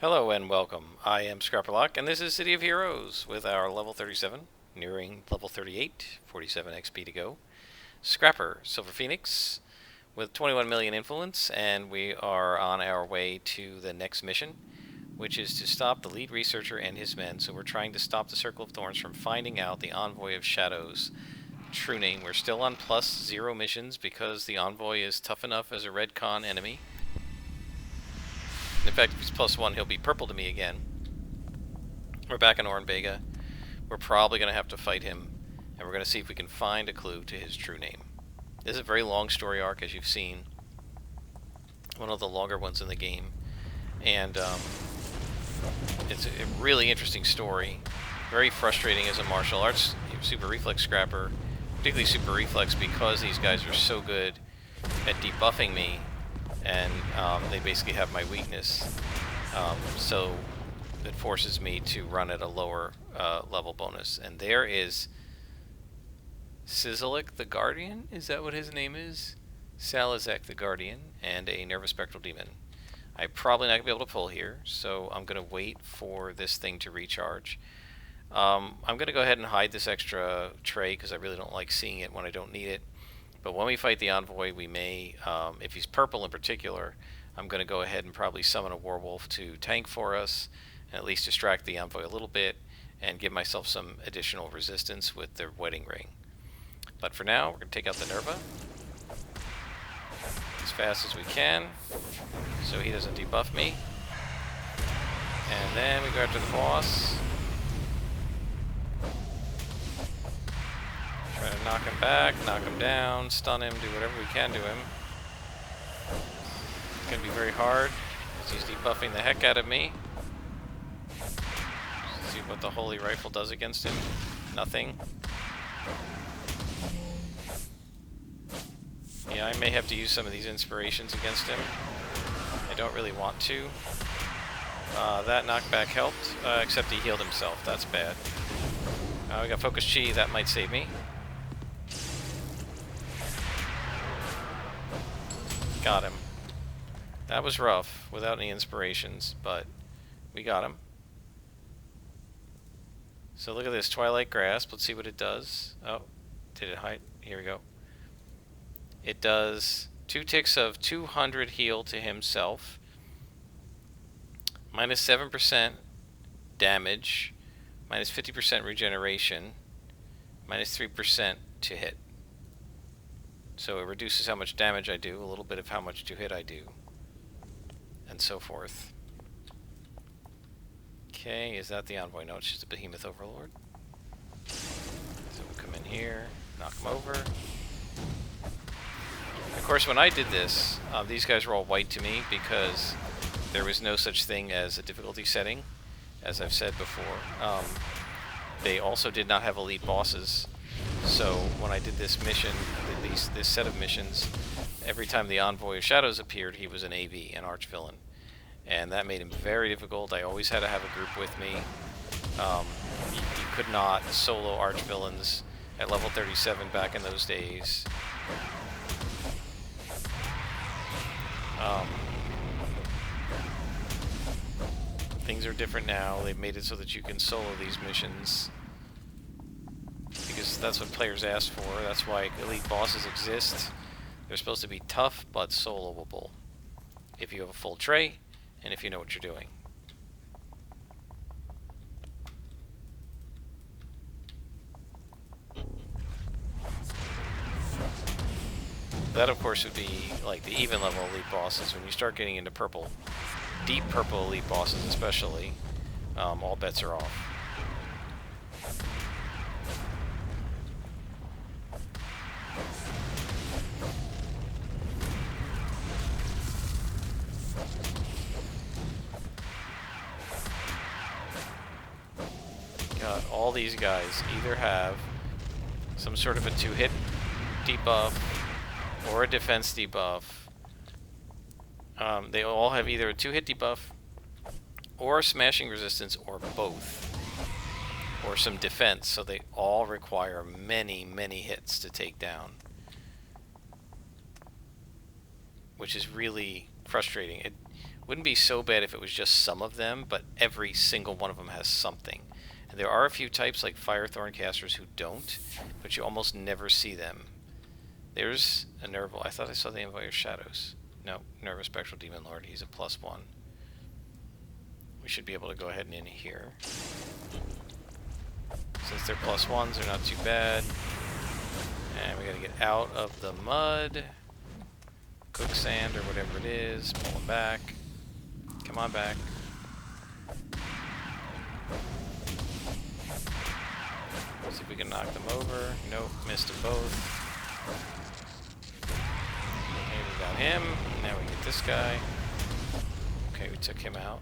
Hello and welcome. I am Scrapperlock, and this is City of Heroes with our level 37, nearing level 38, 47 XP to go. Scrapper, Silver Phoenix, with 21 million influence, and we are on our way to the next mission, which is to stop the lead researcher and his men. So we're trying to stop the Circle of Thorns from finding out the Envoy of Shadows' true name. We're still on +0 missions because the Envoy is tough enough as a red con enemy. In fact, if he's +1, he'll be purple to me again. We're back in Oren-Bega. We're probably going to have to fight him, and we're going to see if we can find a clue to his true name. This is a very long story arc, as you've seen. One of the longer ones in the game. And it's a really interesting story. Very frustrating as a martial arts super reflex scrapper. Particularly super reflex because these guys are so good at debuffing me. And they basically have my weakness, so it forces me to run at a lower level bonus. And there is Sizzlic the Guardian, is that what his name is? Salazek the Guardian, and a Nervous Spectral Demon. I'm probably not going to be able to pull here, so I'm going to wait for this thing to recharge. I'm going to go ahead and hide this extra tray because I really don't like seeing it when I don't need it. But when we fight the Envoy, we may, if he's purple in particular, I'm going to go ahead and probably summon a Warwolf to tank for us, and at least distract the Envoy a little bit, and give myself some additional resistance with the Wedding Ring. But for now, we're going to take out the Nerva as fast as we can, so he doesn't debuff me. And then we go after the boss. Try to knock him back, knock him down, stun him, do whatever we can to him. It's going to be very hard, as he's debuffing the heck out of me. Let's see what the Holy Rifle does against him. Nothing. Yeah, I may have to use some of these inspirations against him. I don't really want to. That knockback helped, except he healed himself. That's bad. We got Focus Chi, that might save me. Got him. That was rough, without any inspirations, but we got him. So look at this, Twilight Grasp. Let's see what it does. Oh, did it hide? Here we go. It does 2 ticks of 200 heal to himself. Minus 7% damage. Minus 50% regeneration. Minus 3% to hit. So it reduces how much damage I do, a little bit of how much to hit I do, and so forth. Okay, is that the Envoy? No, it's just a Behemoth Overlord. So we'll come in here, knock him over. Of course, when I did this, these guys were all white to me because there was no such thing as a difficulty setting, as I've said before. They also did not have elite bosses. So when I did this mission, this set of missions, every time the Envoy of Shadows appeared, he was an AV, an arch-villain. And that made him very difficult. I always had to have a group with me. You could not solo arch-villains at level 37 back in those days. Things are different now. They've made it so that you can solo these missions, because that's what players ask for. That's why elite bosses exist. They're supposed to be tough but soloable if you have a full tray and if you know what you're doing. That, of course, would be like the even level elite bosses. When you start getting into purple, deep purple elite bosses especially, all bets are off. God, all these guys either have some sort of a 2-hit debuff or a defense debuff. They all have either a 2-hit debuff or smashing resistance or both, or some defense, so they all require many, many hits to take down, which is really frustrating. Wouldn't be so bad if it was just some of them, but every single one of them has something. And there are a few types like Firethorn casters who don't, but you almost never see them. There's a Nerval. I thought I saw the Invoker Shadows. No, Nerva Spectral Demon Lord. He's a +1. We should be able to go ahead and in here. Since they're +1s, they're not too bad. And we gotta get out of the mud. Quicksand or whatever it is. Pull them back. Come on back. See if we can knock them over. Nope, missed them both. Okay, we got him. Now we get this guy. Okay, we took him out.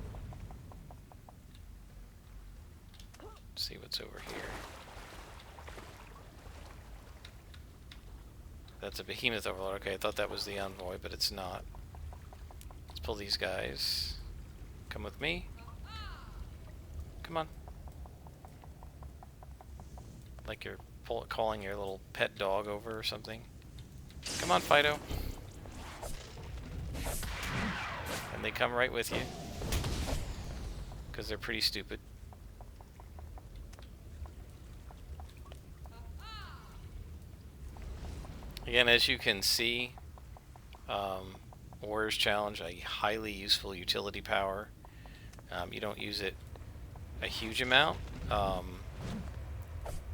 Let's see what's over here. That's a Behemoth Overlord. Okay, I thought that was the Envoy, but it's not. Let's pull these guys. Come with me. Come on. Like you're calling your little pet dog over or something. Come on, Fido. And they come right with you. Because they're pretty stupid. Again, as you can see, Warrior's Challenge, a highly useful utility power. You don't use it a huge amount,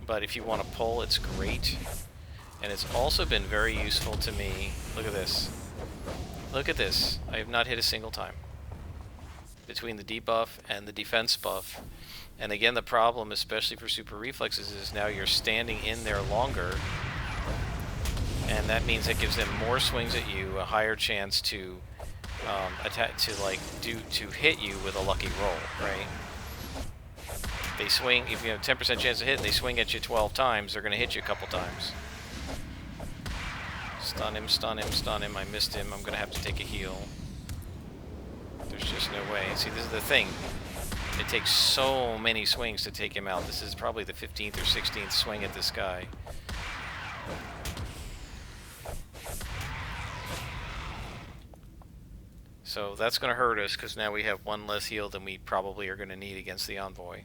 but if you want to pull, it's great. And it's also been very useful to me. Look at this. Look at this. I have not hit a single time. Between the debuff and the defense buff. And again, the problem, especially for super reflexes, is now you're standing in there longer. And that means it gives them more swings at you, a higher chance to attack, to hit you with a lucky roll, right? They swing, if you have a 10% chance to hit and they swing at you 12 times, they're going to hit you a couple times. Stun him, stun him, stun him. I missed him. I'm going to have to take a heal. There's just no way. See, this is the thing. It takes so many swings to take him out. This is probably the 15th or 16th swing at this guy. So that's going to hurt us, because now we have one less heal than we probably are going to need against the Envoy.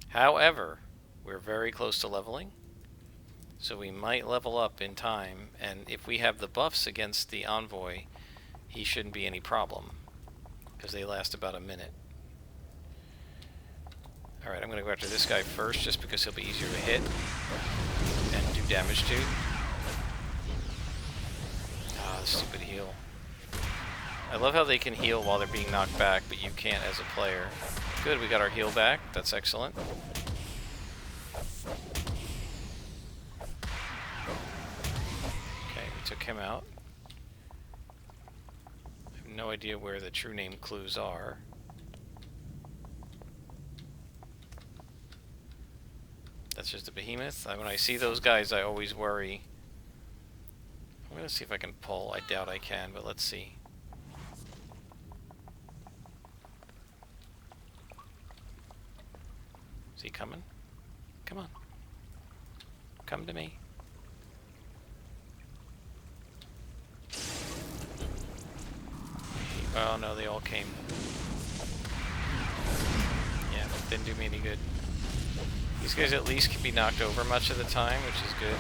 However, we're very close to leveling, so we might level up in time, and if we have the buffs against the Envoy, he shouldn't be any problem, because they last about a minute. Alright, I'm going to go after this guy first, just because he'll be easier to hit and do damage to. Ah, the stupid heal. I love how they can heal while they're being knocked back, but you can't as a player. Good, we got our heal back. That's excellent. Okay, we took him out. I have no idea where the true name clues are. That's just a behemoth. When I see those guys, I always worry. I'm going to see if I can pull. I doubt I can, but let's see. Is he coming? Come on. Come to me. Oh no, they all came. Yeah, didn't do me any good. These guys at least can be knocked over much of the time, which is good.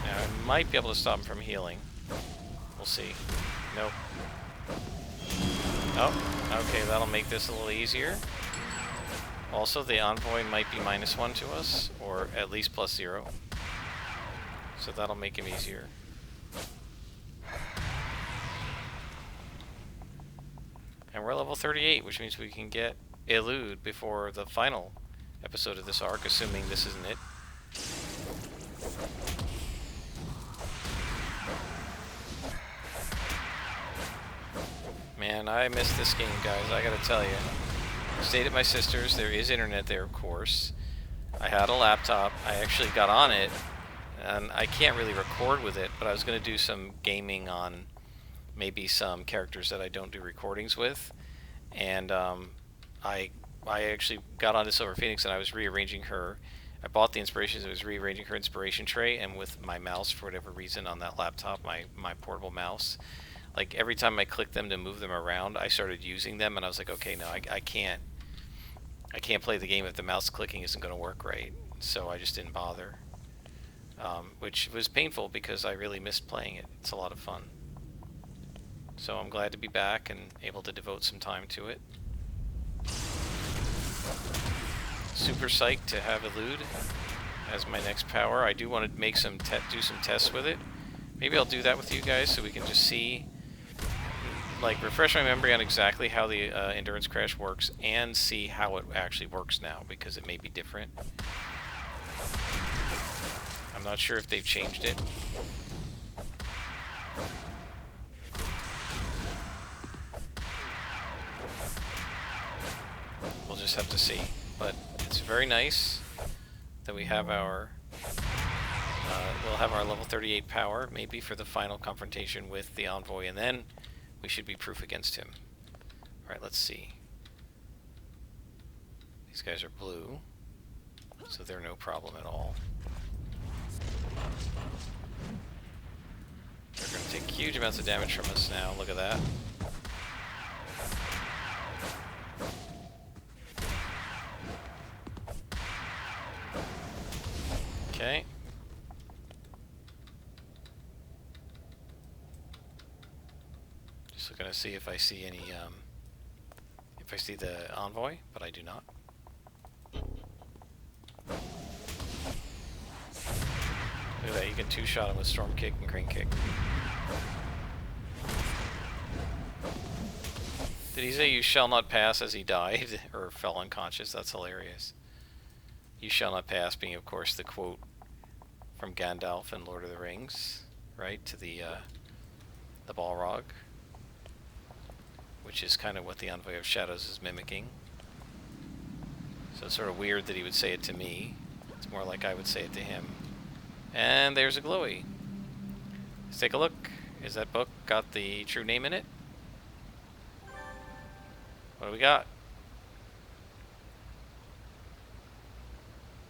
Now, I might be able to stop him from healing. We'll see. Nope. Oh, okay, that'll make this a little easier. Also, the Envoy might be -1 to us, or at least +0. So that'll make him easier. And we're level 38, which means we can get Elude before the final episode of this arc, assuming this isn't it. Man, I missed this game, guys, I gotta tell you. Stayed at my sister's. There is internet there, of course. I had a laptop. I actually got on it, and I can't really record with it, but I was going to do some gaming on maybe some characters that I don't do recordings with. And I actually got onto Silver Phoenix, and I was rearranging her I bought the inspirations. It was rearranging her inspiration tray, and with my mouse, for whatever reason, on that laptop, my portable mouse, like every time I clicked them to move them around, I started using them, and I was like, okay, no, I can't play the game if the mouse clicking isn't going to work right. So I just didn't bother, which was painful because I really missed playing it. It's a lot of fun. So I'm glad to be back and able to devote some time to it. Super psyched to have Elude as my next power. I do want to make do some tests with it. Maybe I'll do that with you guys so we can just see, like, refresh my memory on exactly how the endurance crash works and see how it actually works now, because it may be different. I'm not sure if they've changed it. We'll just have to see. But it's very nice that we have our we'll have our level 38 power, maybe for the final confrontation with the Envoy, and then we should be proof against him. Alright, let's see. These guys are blue, so they're no problem at all. They're going to take huge amounts of damage from us now, look at that. Okay. Just looking to see if I see any, if I see the Envoy, but I do not. Look at that, you can two-shot him with Storm Kick and Crane Kick. Did he say "you shall not pass" as he died, or fell unconscious? That's hilarious. "You shall not pass" being, of course, the quote from Gandalf in Lord of the Rings, right, to the Balrog, which is kind of what the Envoy of Shadows is mimicking. So it's sort of weird that he would say it to me. It's more like I would say it to him. And there's a glowy. Let's take a look. Is that book got the true name in it? What do we got?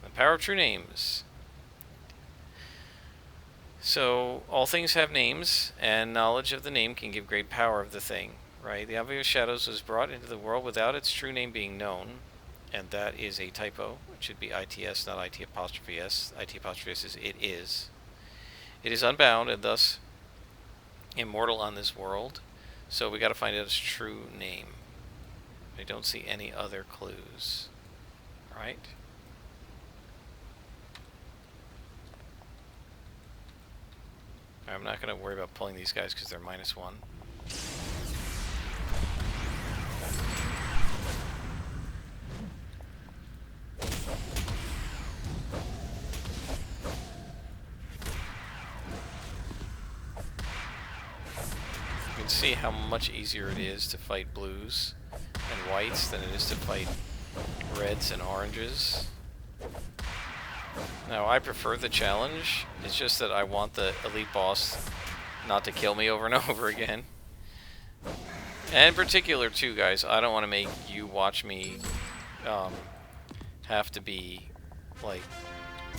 The Power of True Names. So, all things have names, and knowledge of the name can give great power of the thing, right? The Envoy of Shadows was brought into the world without its true name being known, and that is a typo. It should be ITS, not IT apostrophe S. IT apostrophe S is it is. It is unbound, and thus immortal on this world, so we gotta find out its true name. I don't see any other clues, right? I'm not going to worry about pulling these guys because they're -1. You can see how much easier it is to fight blues and whites than it is to fight reds and oranges. Now, I prefer the challenge. It's just that I want the elite boss not to kill me over and over again. And in particular, too, guys, I don't want to make you watch me have to be, like,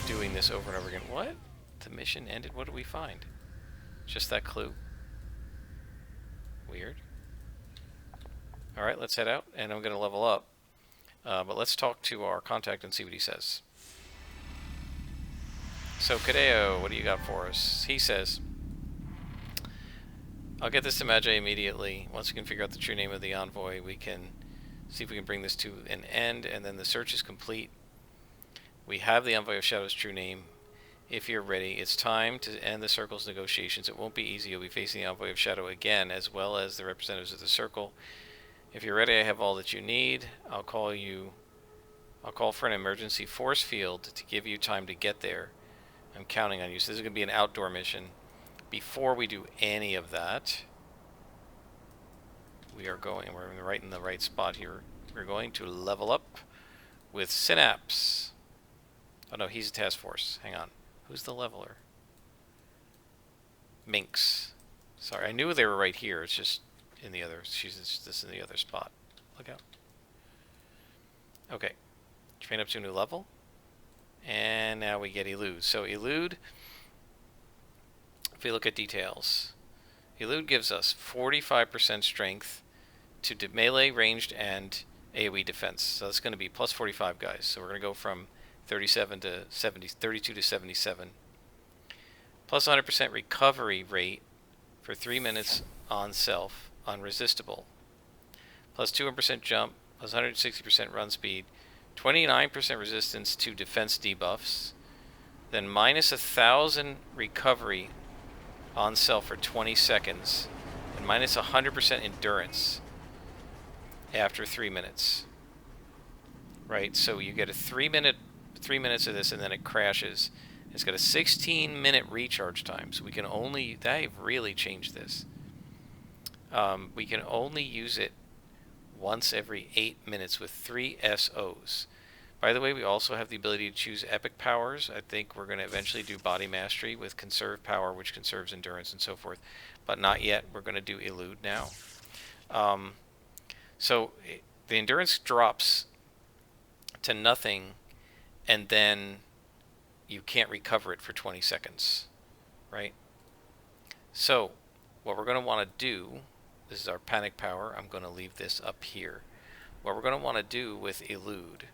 doing this over and over again. What? The mission ended? What did we find? Just that clue? Weird. Alright, let's head out, and I'm going to level up. But let's talk to our contact and see what he says. So, Kadeo, what do you got for us? He says, I'll get this to Magi immediately. Once we can figure out the true name of the Envoy, we can see if we can bring this to an end, and then the search is complete. We have the Envoy of Shadows' true name. If you're ready, it's time to end the Circle's negotiations. It won't be easy. You'll be facing the Envoy of Shadow again, as well as the representatives of the Circle. If you're ready, I have all that you need. I'll call for an emergency force field to give you time to get there. I'm counting on you. So this is going to be an outdoor mission. Before we do any of that, we're right in the right spot here. We're going to level up with Synapse. Oh no, he's a task force. Hang on. Who's the leveler? Minx. Sorry, I knew they were right here. It's just in the other. She's just in the other spot. Look out. Okay. Train up to a new level. And now we get Elude. So Elude, if we look at details, Elude gives us 45% strength to melee, ranged, and AoE defense. So that's going to be plus 45, guys. So we're going to go from 37 to 70, 32 to 77. Plus 100% recovery rate for 3 minutes on self, unresistible. Plus 200% jump, plus 160% run speed, 29% resistance to defense debuffs, then minus 1,000 recovery on self for 20 seconds, and minus 100% endurance after 3 minutes. Right, so you get a 3 minutes of this, and then it crashes. It's got a 16-minute recharge time, so we can only, they've really changed this. We can only use it once every 8 minutes with 3 SOs. By the way, we also have the ability to choose epic powers. I think we're going to eventually do body mastery with conserve power, which conserves endurance and so forth, but not yet. We're going to do elude now. So the endurance drops to nothing, and then you can't recover it for 20 seconds, right? So what we're going to want to do, this is our panic power. I'm going to leave this up here. What we're going to want to do with elude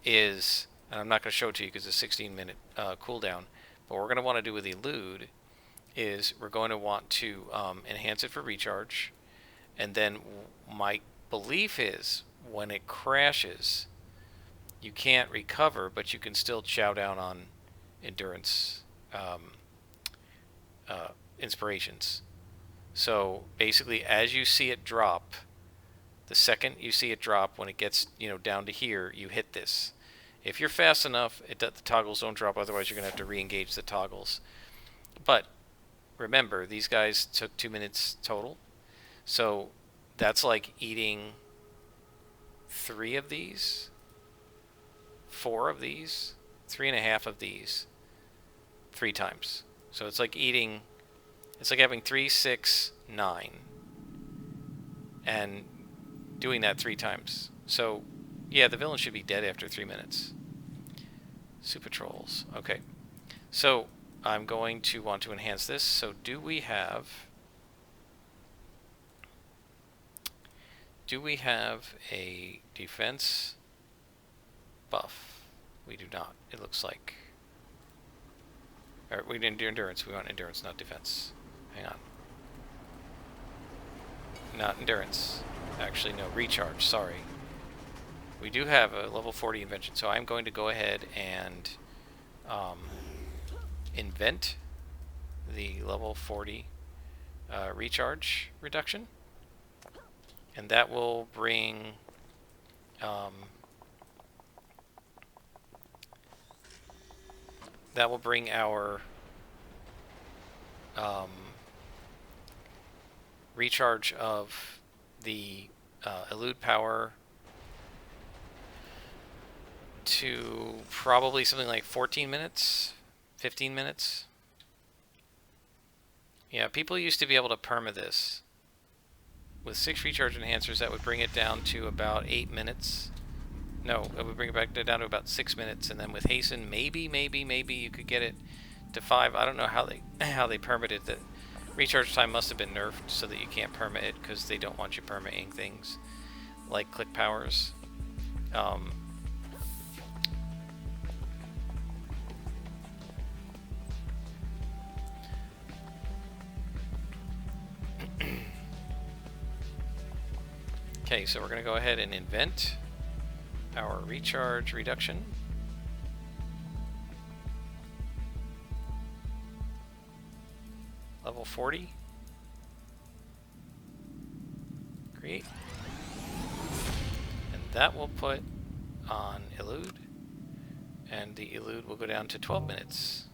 is, and I'm not going to show it to you because it's a 16-minute cooldown, but what we're going to want to do with elude is we're going to want to enhance it for recharge, and then my belief is when it crashes, you can't recover, but you can still chow down on endurance inspirations. So basically, as you see it drop, the second you see it drop, when it gets down to here, you hit this. If you're fast enough, the toggles don't drop. Otherwise, you're gonna have to re-engage the toggles. But remember, these guys took 2 minutes total, so that's like eating 3 of these, 4 of these, 3.5 of these, 3 times. So it's like eating, it's like having 3, 6, 9, and doing that 3 times. So yeah, the villain should be dead after 3 minutes. Super Trolls. Okay, so I'm going to want to enhance this. So do we have a defense buff? We do not. It looks like. Or we didn't do endurance. We want endurance, not defense. Hang on. Not endurance. Actually, no. Recharge. Sorry. We do have a level 40 invention, so I'm going to go ahead and invent the level 40 recharge reduction, and that will bring our recharge of the elude power to probably something like 14 minutes, 15 minutes. Yeah, people used to be able to perma this. With 6 recharge enhancers, that would bring it down to about 8 minutes. No, it would bring it back down to about 6 minutes, and then with hasten, maybe you could get it to 5. I don't know how they permitted that. Recharge time must have been nerfed so that you can't perma it, because they don't want you permitting things like click powers. Okay, so we're going to go ahead and invent our recharge reduction. Level 40. Create. And that will put on elude. And the elude will go down to 12 minutes.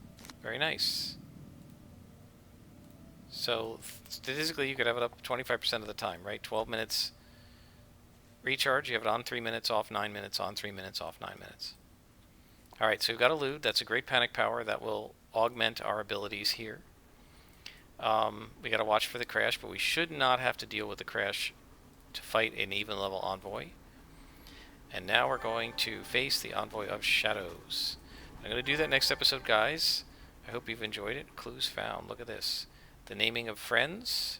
Very nice. So statistically, you could have it up 25% of the time, right? 12 minutes recharge. You have it on 3 minutes, off 9 minutes, on 3 minutes, off 9 minutes. Alright, so we've got elude. That's a great panic power that will augment our abilities here. We got to watch for the crash, but we should not have to deal with the crash to fight an even level envoy. And now we're going to face the Envoy of Shadows. I'm going to do that next episode, guys. I hope you've enjoyed it. Clues found. Look at this. The naming of friends.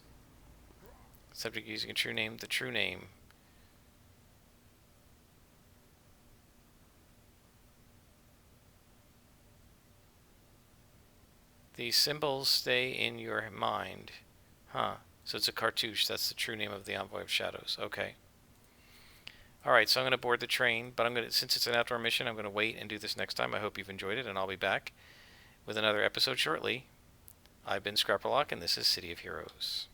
Subject using a true name. The true name. These symbols stay in your mind. Huh. So it's a cartouche. That's the true name of the Envoy of Shadows. Okay. Alright, so I'm going to board the train, but since it's an outdoor mission, I'm going to wait and do this next time. I hope you've enjoyed it, and I'll be back with another episode shortly. I've been Scrapperlock, and this is City of Heroes.